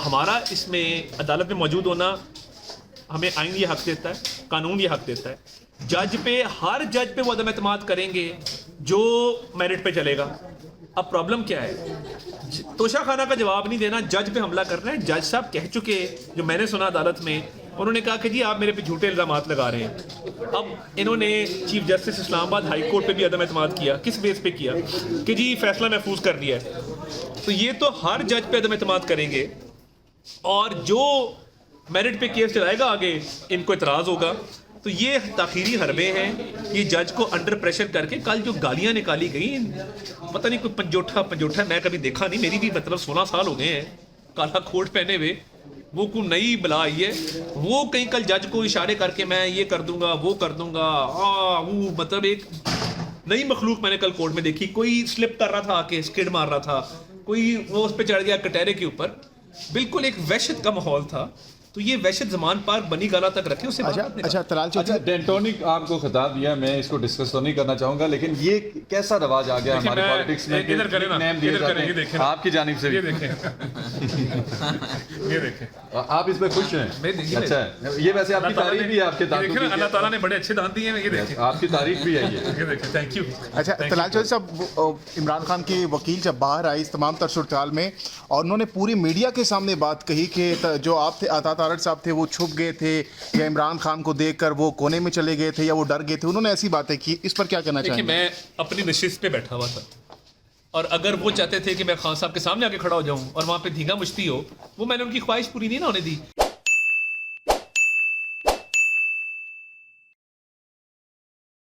हमारा इसमें अदालत में मौजूद होना हमें आइन ये हक देता है, कानून ये हक देता है। जज पे, हर जज पे वो अदम एतमाद करेंगे जो मेरिट पे चलेगा। अब प्रॉब्लम क्या है, तोशा खाना का जवाब नहीं देना, जज पे हमला करना है। जज साहब कह चुके, जो मैंने सुना अदालत में, उन्होंने कहा कि जी आप मेरे पे झूठे इल्ज़ामात लगा रहे हैं। अब इन्होंने chief justice Islamabad high court पे भी अदम एतमाद किया। किस बेस पे किया कि जी फैसला महफूज कर दिया है। तो ये तो हर जज पे अदम एतमाद करेंगे और जो मेरिट पे केस चलाएगा आगे इनको इतराज़ होगा। तो ये ताखीरी हरबे हैं, ये जज को अंडर प्रेशर करके। कल जो गालियाँ निकाली गई, पता नहीं कोई पंजोठा मैं कभी देखा नहीं, मेरी भी मतलब 16 साल हो गए हैं काला कोट पहने हुए, वो कोई नई बला आई है। वो कहीं कल जज को इशारे करके मैं ये कर दूंगा, वो कर दूंगा, वो मतलब एक नई मखलूक मैंने कल कोर्ट में देखी। कोई स्लिप कर रहा था, आके स्किड मार रहा था, कोई वो उस पर चढ़ गया कटहरे के ऊपर। बिल्कुल एक वहशत का माहौल था। तो ये वहशत जमान पार्क बनी गाला तक रखे उसे। अच्छा तलाल चौधरी, डेंटोनिक आपको खिताब दिया, मैं इसको डिस्कस तो नहीं करना चाहूंगा, लेकिन ये कैसा रवाज आ गया हमारे पॉलिटिक्स में कि नेम दिए जाते हैं आपकी जानिब से भी। ये देखें आप इस पे खुश हैं? अच्छा है, ये वैसे आपकी तारीफ भी है, आपके दांतों की, अल्लाह ताला ने बड़े अच्छे दांत दिए हैं। ये देखें, आपकी तारीफ भी है ये देखें। Thank you. अच्छा तलाल चौधरी साहब, इमरान खान के वकील जब बाहर आए इस तमाम तर सूरत में, और उन्होंने पूरी मीडिया के सामने बात कही कि जो आप थे, अता तारड़ साहब थे, वो छुप गए थे या इमरान खान को देखकर वो कोने में चले गए थे या वो डर गए थे, उन्होंने ऐसी बातें की। इस पर क्या कहना चाहेंगे? मैं अपनी नशिस्त पे बैठा हुआ था और अगर वो चाहते थे कि मैं खान साहब के सामने आके खड़ा हो जाऊं और वहां पे धींगा मुश्ती हो, वो मैंने उनकी ख्वाहिश पूरी नहीं ना होने दी।